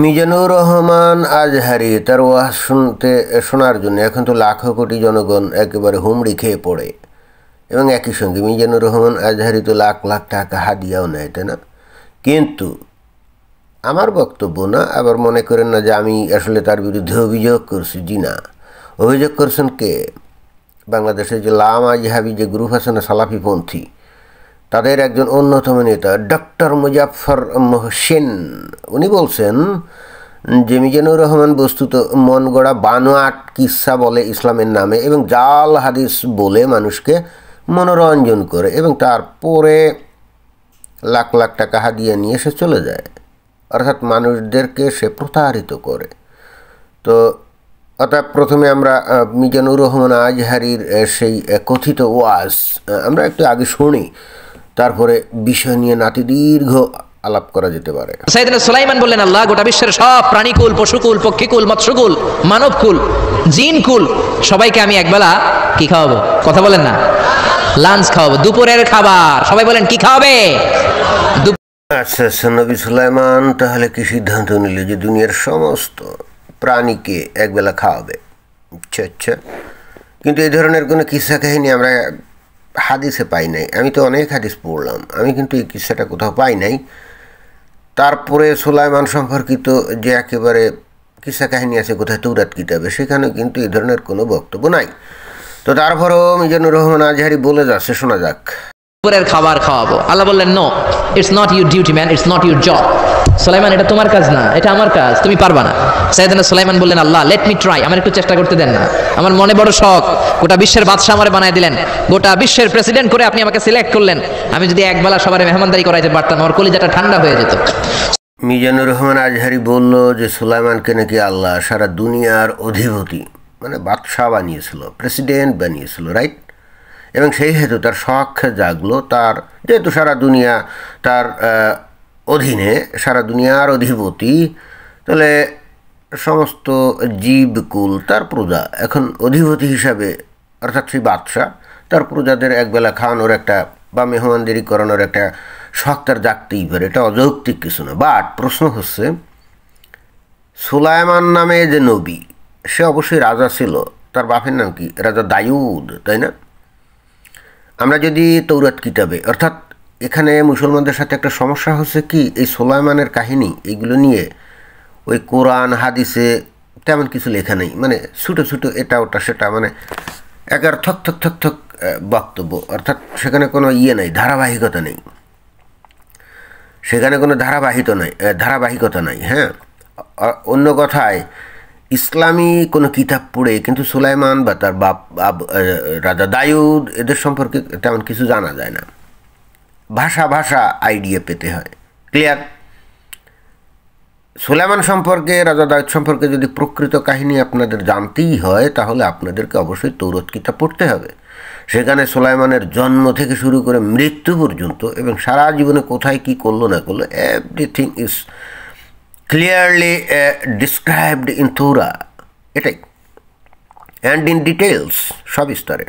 মিজানুর রহমান আজহারি তার ওয়াজ শোনার জন্য এখন তো লাখো কোটি জনগণ একেবারে হুমড়ি খেয়ে পড়ে, এবং একই সঙ্গে মিজানুর রহমান আজহারি তো লাখ লাখ টাকা হাদিয়াও নেয়, তাই না? কিন্তু আমার বক্তব্য না, আবার মনে করেন না যে আমি আসলে তার বিরুদ্ধে অভিযোগ করছি। জি না, অভিযোগ করছেন কে? বাংলাদেশের যে লামা জিহাবি যে গ্রুপ আছে না, সালাফিপন্থী, তাদের একজন অন্যতম নেতা ডক্টর মুজাফফর মোহসেন, উনি বলছেন যে মিজানুর রহমান বস্তুত মন গড়া বানোয়াট কিসসা বলে ইসলামের নামে এবং জাল হাদিস বলে মানুষকে মনোরঞ্জন করে, এবং তারপরে লাখ লাখ টাকা হাদিয়া নিয়ে সে চলে যায়, অর্থাৎ মানুষদেরকে সে প্রতারিত করে। তো অর্থাৎ প্রথমে আমরা মিজানুর রহমান আজহারির সেই কথিত ওয়াজ আমরা একটু আগে শুনি, তারপরে বিষয় নিয়ে নাতি দীর্ঘ আলাপ করা যেতে পারে। সাইয়েদনা সুলাইমান বললেন, আল্লাহ গোটা বিশ্বের সব প্রাণীকুল, পশুকুল, পক্ষীকুল, মৎস্যকুল, মানবকুল, জিনকুল সবাইকে আমি একবেলা কি খাওয়াবো? কথা বলেন না, লাঞ্চ খাওয়াবো, দুপুরের খাবার। সবাই বলেন কি খাওয়াবে? আচ্ছা আচ্ছা, নবী সুলাইমান তাহলে কি সিদ্ধান্ত নিল যে দুনিয়ার সমস্ত প্রাণীকে একবেলা খাওয়াবে? আচ্ছা আচ্ছা, কিন্তু এই ধরনের কোনো কিসসা কাহিনী আমরা হাদিসে পাই নাই। আমি তো অনেক হাদিস পড়লাম, আমি কিন্তু এই কিসসাটা কোথাও পাই নাই। তারপরে সুলাইমান সম্পর্কিত যে একেবারে কিসসা কাহিনী আছে কোথায় তৌরাত কিতাবে, সেখানেও কিন্তু এই ধরনের কোনো বক্তব্য নাই। তো তারপরেও মিজানুর রহমান আজহারি বলে যাচ্ছে, শোনা যাক। দুপুরের খাবার খাওয়াবো। আল্লাহ বললেন, no, it's not your duty man, it's not your job. Sulaiman, এটা তোমার কাজ না, এটা আমার কাজ, তুমি পারবা না। সাইয়েদনা সুলাইমান বললেন, আল্লাহ লেট মি ট্রাই, আমার একটু চেষ্টা করতে দেন না, আমার মনে বড় শখ। গোটা বিশ্বের বাদশা আমারে বানায় দিলেন, গোটা বিশ্বের প্রেসিডেন্ট করে আপনি আমাকে সিলেক্ট করলেন। আমি যদি একবেলা সবার মেহমানদারি করাইতে পারতাম, আমার কলিজাটা ঠান্ডা হয়ে যেত। মিজানুর রহমান আজহারি বলল যে সুলাইমানকে নাকি আল্লাহ সারা দুনিয়ার অধিপতি মানে বাদশাহ বানিয়েছিল, প্রেসিডেন্ট বানিয়েছিল, রাইট? এবং সেই হেতু তার শখ জাগলো, তার যেহেতু সারা দুনিয়া তার অধীনে, সারা দুনিয়ার অধিপতি, তাহলে সমস্ত জীবকুল তার প্রজা। এখন অধিপতি হিসাবে অর্থাৎ সেই বাদশাহ তার প্রজাদের একবেলা খাওয়ানোর একটা বা মেহমানদারি করানোর একটা শখ তার জাগতেই পারে, এটা অযৌক্তিক কিছু না। বাট প্রশ্ন হচ্ছে, সুলাইমান নামে যে নবী, সে অবশ্যই রাজা ছিল, তার বাপের নাম কি? রাজা দাউদ, তাই না? আমরা যদি তৌরাত কিতাবে, অর্থাৎ এখানে মুসলমানদের সাথে একটা সমস্যা হচ্ছে কি, এই সুলাইমানের কাহিনী এইগুলো নিয়ে ওই কোরআন হাদিসে তেমন কিছু লেখা নেই, মানে ছোটো ছোটো এটা ওটা সেটা, মানে একার থক থক থক থক বক্তব্য, অর্থাৎ সেখানে কোনো নেই, ধারাবাহিকতা নেই, সেখানে কোনো ধারাবাহিকতা নাই। হ্যাঁ, অন্য কথায় ইসলামী কোনো কিতাব পড়ে কিন্তু সুলাইমান বা তার বাপ রাজা দাউদ এদের সম্পর্কে তেমন কিছু জানা যায় না, ভাষা আইডিয়া পেতে হয়। ক্লিয়ার? সুলাইমান সম্পর্কে, রাজা দাউদ সম্পর্কে যদি প্রকৃত কাহিনী আপনাদের জানতেই হয়, তাহলে আপনাদেরকে অবশ্যই তৌরাত কিতাব পড়তে হবে। সেখানে সুলাইমানের জন্ম থেকে শুরু করে মৃত্যু পর্যন্ত এবং সারা জীবনে কোথায় কি করলো না করলো, everything is clearly described in Torah, এটাই, অ্যান্ড ইন ডিটেলস, সবিস্তারে।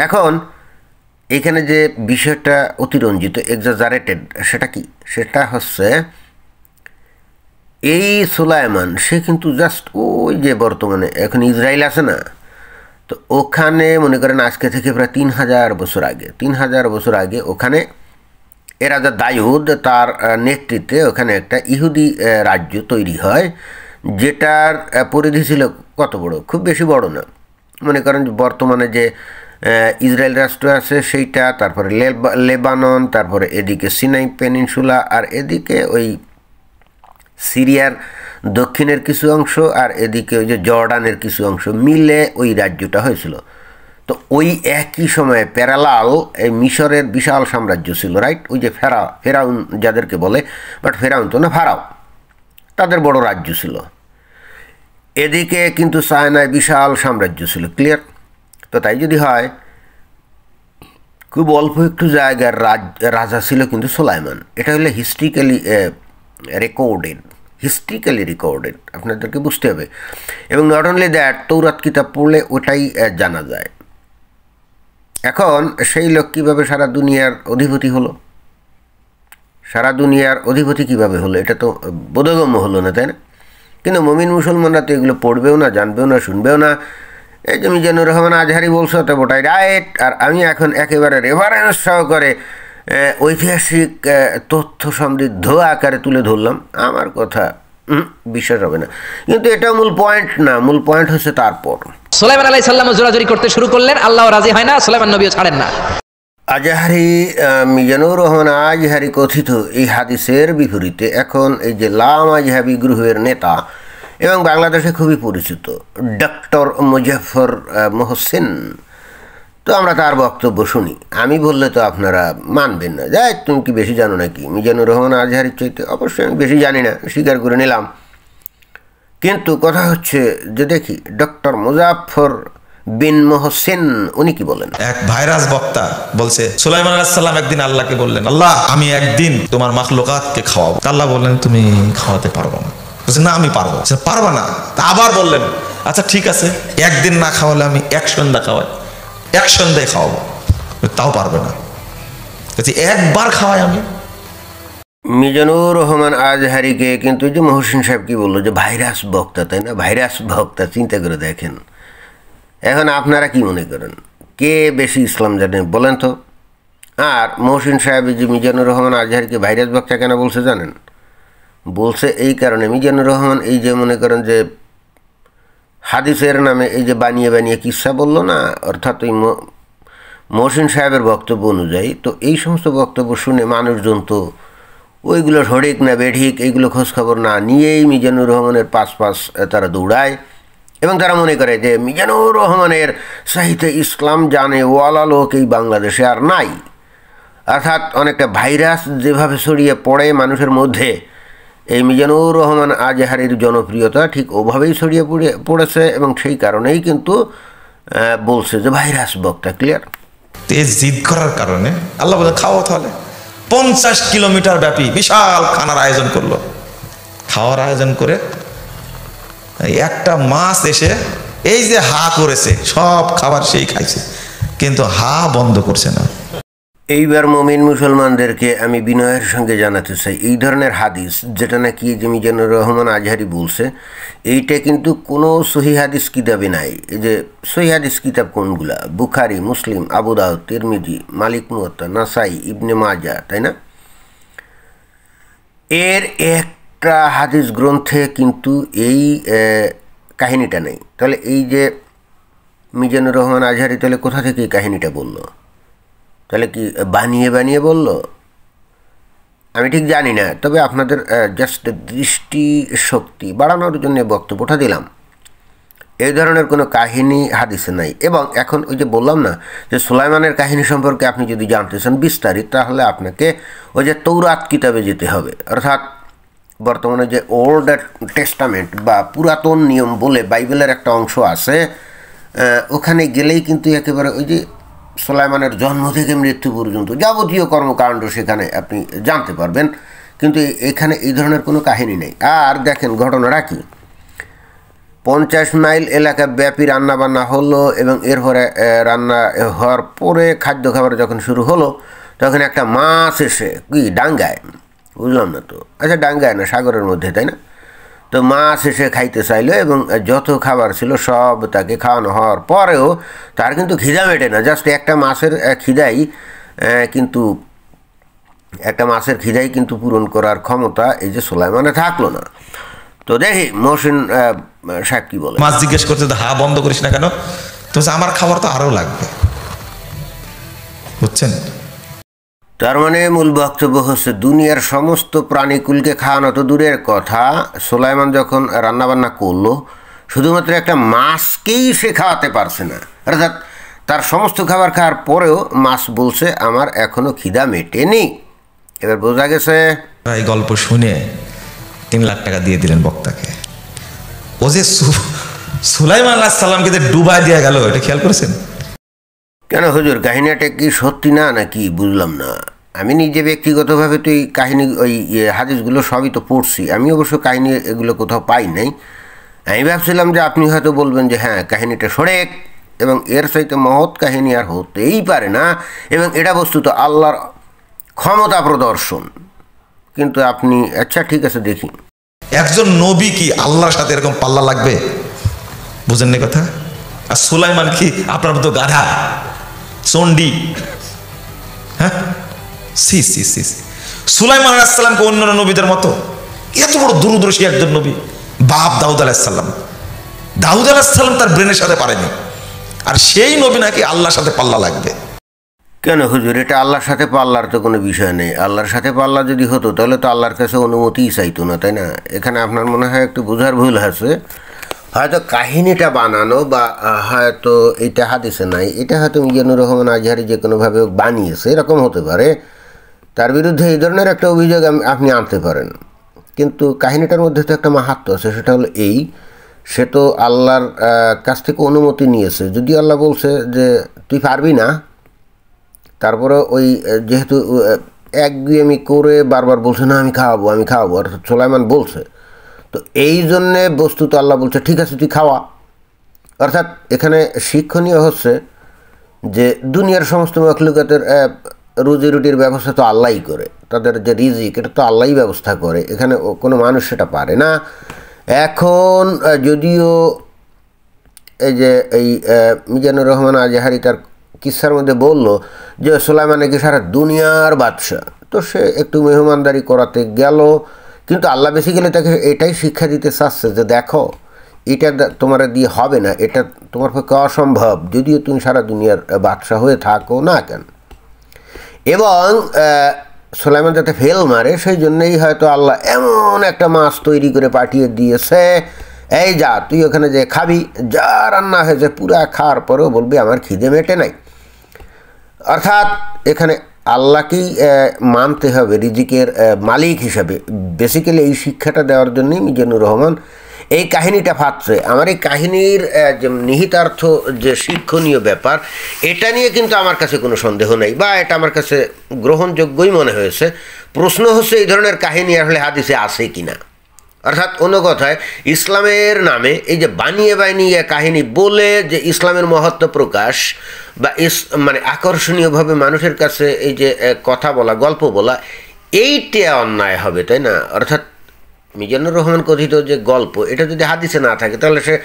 এখন এইখানে যে বিষয়টা অতিরঞ্জিত, এক্সাজারেটেড, সেটা কি? সেটা হচ্ছে এই সুলাইমান সে কিন্তু জাস্ট ওই যে বর্তমানে এখন ইসরায়েল আছে না, তো ওখানে মনে করেন আজকে থেকে প্রায় 3000 বছর আগে ওখানে এ রাজা দাউদ তার নেতৃত্বে ওখানে একটা ইহুদি রাজ্য তৈরি হয়, যেটার পরিধি ছিল কত বড়? খুব বেশি বড় না। মনে করেন বর্তমানে যে ইসরায়েল রাষ্ট্র আছে সেইটা, তারপরে লেবানন, তারপরে এদিকে সিনাই পেনিনসুলা, আর এদিকে ওই সিরিয়ার দক্ষিণের কিছু অংশ, আর এদিকে ওই যে জর্ডানের কিছু অংশ মিলে ওই রাজ্যটা হয়েছিল। তো ওই একই সময়ে প্যারালাল এই মিশরের বিশাল সাম্রাজ্য ছিল, রাইট? ওই যে ফেরাউন যাদেরকে বলে, বাট ফেরাউন তো না, ফারাও, তাদের বড় রাজ্য ছিল। এদিকে কিন্তু চায়নায় বিশাল সাম্রাজ্য ছিল। ক্লিয়ার? তো তাই যদি হয়, খুব অল্প একটু জায়গার রাজা ছিল কিন্তু সুলাইমান। এটা হলো হিস্ট্রিক্যালি রেকর্ডেড, আপনাদেরকে বুঝতে হবে। এবং নট অনলি দ্যাট, তৌরাত কিতাব পড়লে ওটাই জানা যায়। এখন সেই লোক কীভাবে সারা দুনিয়ার অধিপতি হলো সারা দুনিয়ার অধিপতি কীভাবে হলো, এটা তো বোধগম্য হলো না, তাই না? কিন্তু মুমিন মুসলমানরা তো এগুলো পড়বেও না, জানবেও না, শুনবেও না। এই যে মিজানুর রহমান আজহারি বলছো তো ওটাই রাইট, আর আমি এখন একেবারে রেফারেন্স সহকারে ঐতিহাসিক তথ্য সমৃদ্ধ আকারে তুলে ধরলাম। আমার কথা বিশ্বাস হবে না, কিন্তু এটা মূল পয়েন্ট না। মূল পয়েন্ট হচ্ছে তারপর সুলাইমান আলাইহিস সালাম জোরাজুরি করতে শুরু করলেন, আল্লাহ রাজি হয় না, সুলাইমান নবীও ছাড়েন না। আজহারি মিজানুর রহমান আজহারি কথিত এই হাদিসের বিপরীতে এখন এই যে লাম আজহাবি গ্রুপের নেতা এবং বাংলাদেশে খুবই পরিচিত ডক্টর মুজাফফর মোহসিন, তো আমরা তার বক্তব্য শুনি। আমি বললে তো আপনারা মানবেন না, যাই তুমি কি বেশি জানো নাকি মিজানুর রহমান আজহারির চাইতে? অবশ্যই আমি বেশি জানি না, স্বীকার করে নিলাম। কিন্তু কথা হচ্ছে যে দেখি ডক্টর মুজাফফর বিন মোহসিন উনি কি বলেন। এক ভাইরাস বক্তা বলছে সুলাইমান আলাইহিস সালাম একদিন আল্লাহকে বললেন, আল্লাহ আমি একদিন তোমার মাখলুকাতকে খাওয়াবো। আল্লাহ বললেন তুমি খাওয়াতে পারবো না। বলছে না আমি পারবো। পারবা না? আবার বললেন আচ্ছা ঠিক আছে, একদিন না খাওয়ালে আমি এক সন্ধ্যা খাওয়াই, এক সন্ধ্যায় খাওয়াবো। তাও পারবে না। একবার খাওয়াই আমি। মিজানুর রহমান আজহারিকে কিন্তু যে মহসিন সাহেব কি বললো যে ভাইরাস বক্তা, তাই না? ভাইরাস বক্তা, চিন্তা করে দেখেন। এখন আপনারা কি মনে করেন কে বেশি ইসলাম জানে বলেন তো? আর মহসিন সাহেব যে মিজানুর রহমান আজহারিকে ভাইরাস বক্তা কেন বলছে জানেন? বলছে এই কারণে, মিজানুর রহমান এই যে মনে করেন যে হাদিসের নামে এই যে বানিয়ে বানিয়ে কিসা বললো না, অর্থাৎ ওই মহসিন সাহেবের বক্তব্য অনুযায়ী, তো এই সমস্ত বক্তব্য শুনে মানুষজন তো ওইগুলো সঠিক না বেঠিক এইগুলো খোঁজখবর না নিয়েই মিজানুর রহমানের পাশ তারা দৌড়ায় এবং তারা মনে করে যে মিজানুর রহমানের সাহিত্যে ইসলাম জানে ওয়ালা লোক এই বাংলাদেশে আর নাই। অর্থাৎ অনেকটা ভাইরাস যেভাবে ছড়িয়ে পড়ে মানুষের মধ্যে, এই মিজানুর রহমান আজহারির জনপ্রিয়তা ঠিক ওভাবেই ছড়িয়ে পড়েছে এবং সেই কারণেই কিন্তু বলছে যে ভাইরাস বক্তা। ক্লিয়ার? জিদ করার কারণে আল্লাহ বলে খাওয়া, তাহলে 50 কিলোমিটার ব্যাপী বিশাল খানার আয়োজন করলো। খাওয়ার আয়োজন করে একটা মাছ এসে এই যে হা করেছে, সব খাবার সেই খাইছে, কিন্তু হা বন্ধ করছে না। এইবার মুমিন মুসলমানদেরকে আমি বিনয়ের সঙ্গে জানাতে চাই, এই ধরনের হাদিস যেটা নাকি যে মিজানুর রহমান আজহারি বলছে, এইটা কিন্তু কোনো সহি হাদিস কিতাবে নাই। এই যে সহি হাদিস কিতাব কোনগুলা? বুখারি, মুসলিম, আবু দাউদ, তিরমিজি, মালিক মুওয়াত্তা, নাসাই, ইবনে মাজা, তাই না? এর একটা হাদিস গ্রন্থে কিন্তু এই কাহিনীটা নেই। তাহলে এই যে মিজানুর রহমান আজহারি তাহলে কোথা থেকে এই কাহিনীটা বলল? তাহলে কি বানিয়ে বানিয়ে বলল? আমি ঠিক জানি না, তবে আপনাদের জাস্ট দৃষ্টি শক্তি বাড়ানোর জন্য বক্তব্যটা দিলাম। এই ধরনের কোনো কাহিনী হাদিসে নাই। এবং এখন ওই যে বললাম না যে সুলাইমানের কাহিনী সম্পর্কে আপনি যদি জানতে চান বিস্তারিত, তাহলে আপনাকে ওই যে তৌরাত কিতাবে যেতে হবে। অর্থাৎ বর্তমানে যে ওল্ড টেস্টামেন্ট বা পুরাতন নিয়ম বলে বাইবেলের একটা অংশ আছে, ওখানে গেলেই কিন্তু একেবারে ওই যে সুলাইমানের জন্ম থেকে মৃত্যু পর্যন্ত যাবতীয় কর্মকাণ্ড সেখানে আপনি জানতে পারবেন। কিন্তু এখানে এই ধরনের কোনো কাহিনী নেই। আর দেখেন ঘটনাটা কি, 50 মাইল এলাকা ব্যাপী রান্নাবান্না হলো এবং এরপরে রান্না হওয়ার পরে খাদ্য খাবার যখন শুরু হলো, তখন একটা মাছ এসে কি ডাঙ্গায়, বুঝলাম না তো, আচ্ছা ডাঙ্গায় না সাগরের মধ্যে, তাই না? তো মাছ এসে খাইতে চাইলো এবং যত খাবার ছিল সব তাকে খাওয়ানো হওয়ার পরেও তার কিন্তু খিদা মেটে না। জাস্ট একটা মাছের খিদাই কিন্তু পূরণ করার ক্ষমতা এই যে সুলাইমানে থাকলো না। তো দেখি মহসিন সাহেব কি বলে। মাছ জিজ্ঞেস করতে হা বন্ধ করিস না কেন? তো আমার খাবার তো আরও লাগবে, বুঝছেন? তার মানে মূল বক্তব্য হচ্ছে দুনিয়ার সমস্ত প্রাণীকুলকে খাওয়ানো তো দূরের কথা, সুলাইমান যখন রান্নাবান্না করলো শুধুমাত্র একটা মাছকেই সে খাওয়াতে পারছে না। অর্থাৎ তার সমস্ত খাবার খাওয়ার পরেও মাছ বলছে আমার এখনো খিদা মেটেনি। এবার বোঝা গেছে। এই গল্প শুনে 3 লাখ টাকা দিয়ে দিলেন বক্তাকে। ও যে সুলাইমান আলাইহিস সালামকে যে ডুবাই দিয়ে গেল, এটা খেয়াল করেছেন? কেন হুজুর কাহিনীটা কি সত্যি না নাকি বুঝলাম না। আমি নিজে ব্যক্তিগতভাবে তো এই কাহিনী ওই হাদিসগুলো সবই তো পড়ছি, আমি অবশ্য কাহিনী এগুলো কোথাও পাই নাই। আমি ভাবছিলাম যে আপনি হয়তো বলবেন যে হ্যাঁ কাহিনীটা সরেক এবং এর চাইতে মহৎ কাহিনী আর হতেই পারে না, এবং এটা বস্তুত আল্লাহর ক্ষমতা প্রদর্শন। কিন্তু আপনি আচ্ছা ঠিক আছে দেখি। একজন নবী কি আল্লাহর সাথে এরকম পাল্লা লাগবে? বুঝেন না কথা? আর সুলাইমান কি আপনার মতো গাধা চন্ডী? হ্যাঁ, সি সি সি সি। সুলাইমান আলাইহিস সালামকে অন্যান্য নবীদের মতো এত বড় দূরদর্শী একজন নবী, বাপ দাউদ আলাইহিস সালাম। দাউদ আলাইহিস সালাম তার ব্রেনের সাথে পারেনি, আর সেই নবী নাকি আল্লাহর সাথে পাল্লা লাগবে। কেন হুজুর, এটা আল্লাহর সাথে পাল্লার তো কোনো বিষয় নেই। আল্লাহর সাথে পাল্লা যদি হতো তাহলে তো আল্লাহর কাছে অনুমতিই চাইতো না, তাই না? এখানে আপনার মনে হয় একটু বোঝার ভুল আছে। হয়তো কাহিনীটা বানানো বা হয়তো এটা হাদিসে নাই, এটা হয়তো মিজানুর রহমান আজহারি যে কোনোভাবে বানিয়েছে, এরকম হতে পারে। তার বিরুদ্ধে এই ধরনের একটা অভিযোগ আপনি আনতে পারেন, কিন্তু কাহিনীটার মধ্যে তো একটা মাহাত্ম্য আছে। সেটা হলো এই, সে তো আল্লাহর কাছ থেকে অনুমতি নিয়েছে। যদি আল্লাহ বলছে যে তুই পারবি না, তারপরে ওই যেহেতু একগুয়েমি করে বারবার বলছে না আমি খাওয়াবো, অর্থাৎ সুলাইমান বলছে, তো এই জন্যে বস্তুত আল্লাহ বলছে ঠিক আছে তুই খাওয়া। অর্থাৎ এখানে শিক্ষণীয় হচ্ছে যে দুনিয়ার সমস্ত মখলুকাতের রুজি রুটির ব্যবস্থা তো আল্লাহই করে, তাদের যে রিজিক এটা তো আল্লাহই ব্যবস্থা করে, এখানে কোনো মানুষ সেটা পারে না। এখন যদিও এই যে এই মিজানুর রহমান আজহারি তার কিস্সার মধ্যে বলল যে সুলাইমান নাকি সারা দুনিয়ার বাদশা, তো সে একটু মেহমানদারি করাতে গেল, কিন্তু আল্লাহ বেসিক্যালি তাকে এটাই শিক্ষা দিতে চাচ্ছে যে দেখো এটা তোমার দিয়ে হবে না, এটা তোমার পক্ষে অসম্ভব, যদিও তুমি সারা দুনিয়ার বাদশা হয়ে থাকো না কেন। এবং সুলাইমান যাতে ফেল মারে সেই জন্যই হয়তো আল্লাহ এমন একটা মাছ তৈরি করে পাঠিয়ে দিয়েছে, এই যা তুই ওখানে যে খাবি, যা রান্না হয়েছে পুরা খাওয়ার পরেও বলবি আমার খিদে মেটে নাই। অর্থাৎ এখানে আল্লাহকেই মানতে হবে রিজিকের মালিক হিসাবে। বেসিক্যালি এই শিক্ষাটা দেওয়ার জন্যই মিজানুর রহমান এই কাহিনীটা ফাটছে। আমার এই কাহিনীর যে নিহিতার্থ যে শিক্ষণীয় ব্যাপার, এটা নিয়ে কিন্তু আমার কাছে কোনো সন্দেহ নেই, বা এটা আমার কাছে গ্রহণযোগ্যই মনে হয়েছে। প্রশ্ন হচ্ছে এই ধরনের কাহিনী আসলে হাদিসে আছে কি না। অর্থাৎ অন্য কথায় ইসলামের নামে এই যে বানিয়ে কাহিনী বলে যে ইসলামের মহত্ব প্রকাশ বা মানে আকর্ষণীয়ভাবে মানুষের কাছে এই যে কথা বলা, গল্প বলা, এইটা অন্যায় হবে, তাই না? অর্থাৎ মিজানুর রহমান কথিত যে গল্প, এটা যদি হাদিসে না থাকে তাহলে সে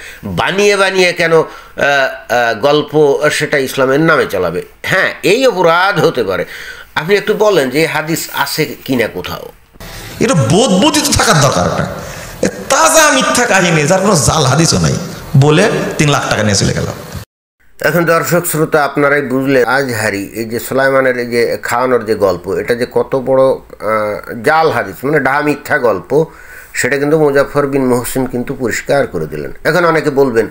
বানিয়ে কেন গল্প সেটা ইসলামের নামে চালাবে? হ্যাঁ, এই অপরাধ হতে পারে। আপনি একটু বলেন যে হাদিস আছে কিনা কোথাও। এটা বোধবোধিত থাকার দরকার। তাজা মিথ্যা কাহিনী যার কোনো জাল হাদিসও নাই বলে 3 লাখ টাকা নিয়ে চলে গেল। এখন দর্শক শ্রোতা আপনারাই বুঝলে আজহারি এই যে সুলাইমানের এই যে খাওয়ানোর যে গল্প, এটা যে কত বড় জাল হাদিস, মানে ডাহা মিথ্যা গল্প, সেটা কিন্তু মুজাফফর বিন মহসিন কিন্তু পরিষ্কার করে দিলেন। এখন অনেকে বলবেন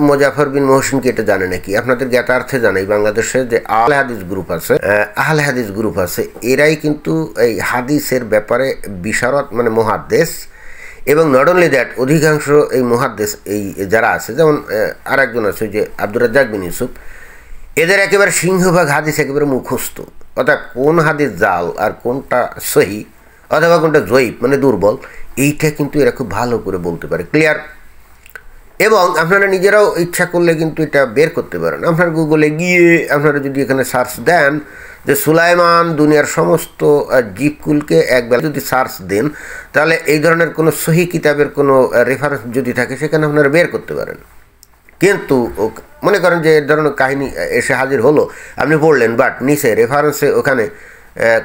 মুজাফফর বিন মহসিন কি এটা জানে নাকি? আপনাদের জ্ঞাতার্থে জানাই, বাংলাদেশে যে আহলে হাদিস গ্রুপ আছে, এরাই কিন্তু এই হাদিসের ব্যাপারে বিশারদ, মানে মুহাদ্দিস। এবং নট অনলি দ্যাট, অধিকাংশ এই মুহাদ্দিস এই যারা আছে, যেমন আর একজন আছে যে আব্দুর রাজ্জাক বিন ইউসুফ, এদের একেবারে সিংহভাগ হাদিস একেবারে মুখস্থ। অর্থাৎ কোন হাদিস জাল আর কোনটা সহি অথবা কোনটা জয়ীফ মানে দুর্বল, এইটা কিন্তু এরা খুব ভালো করে বলতে পারে, ক্লিয়ার। এবং আপনারা নিজেরাও ইচ্ছা করলে কিন্তু এটা বের করতে পারেন। আপনার গুগলে গিয়ে আপনারা যদি এখানে সার্চ দেন যে সুলাইমান দুনিয়ার সমস্ত জীবকুলকে একবেলা যদি সার্চ দেন, তাহলে এই ধরনের কোনো সহি কিতাবের কোনো রেফারেন্স যদি থাকে সেখানে আপনারা বের করতে পারেন। কিন্তু মনে করেন যে এর ধরনের কাহিনী এসে হাজির হলো, আপনি পড়লেন, বাট নিচে রেফারেন্সে ওখানে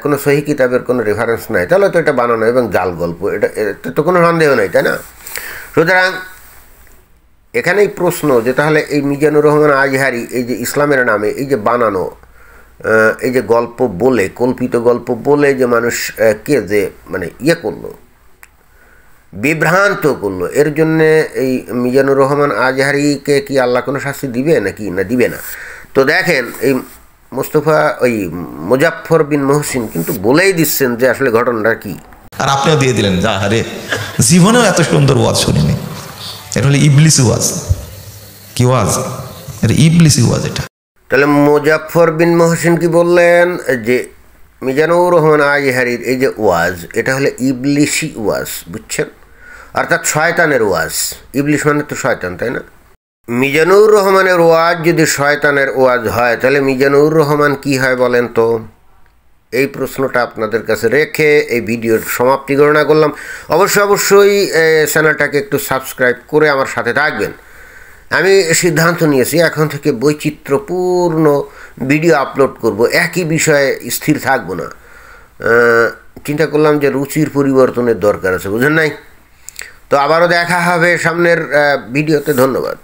কোনো সহি কিতাবের কোনো রেফারেন্স নাই, তাহলে তো এটা বানানো এবং জাল গল্প, এটা তো কোনো সন্দেহ নেই, তাই না? সুতরাং এখানেই প্রশ্ন যে তাহলে এই মিজানুর রহমান আজহারি এই যে ইসলামের নামে এই যে বানানো এই যে গল্প বলে, কল্পিত গল্প বলে যে মানুষকে যে মানে করলো, বিভ্রান্ত করলো, এর জন্যে এই মিজানুর রহমান আজহারিকে কি আল্লাহ কোনো শাস্তি দিবে নাকি না দিবে না? তো দেখেন, এই মুজাফফর বিন মহসিন কিন্তু বলেই দিচ্ছেন যে আসলে ঘটনাটা কি। আর আপনিও দিয়ে দিলেন, যা আরে জীবনেও এত সুন্দর ওয়াজ শুনিনি। এটা হলো ইবলিসি ওয়াজ। কি ওয়াজ? এটা ইবলিসি ওয়াজ। এটা তাহলে মুজাফফর বিন মহসিন কি বললেন যে মিজানুর রহমান আজহারির এই যে ওয়াজ, এটা হলো ইবলিসি ওয়াজ, বুঝছেন? অর্থাৎ শয়তানের ওয়াজ। ইবলিশ মানে তো শয়তান, তাই না? মিজানুর রহমানের ওয়াজ যদি শয়তানের ওয়াজ হয়, তাহলে মিজানুর রহমান কি হয় বলেন তো? এই প্রশ্নটা আপনাদের কাছে রেখে এই ভিডিওর সমাপ্তি গণনা করলাম। অবশ্যই চ্যানেলটাকে একটু সাবস্ক্রাইব করে আমার সাথে থাকবেন। আমি সিদ্ধান্ত নিয়েছি এখন থেকে বৈচিত্র্যপূর্ণ ভিডিও আপলোড করব, একই বিষয়ে স্থির থাকবো না। চিন্তা করলাম যে রুচির পরিবর্তনের দরকার আছে, বুঝেন নাই? তো আবারও দেখা হবে সামনের ভিডিওতে। ধন্যবাদ।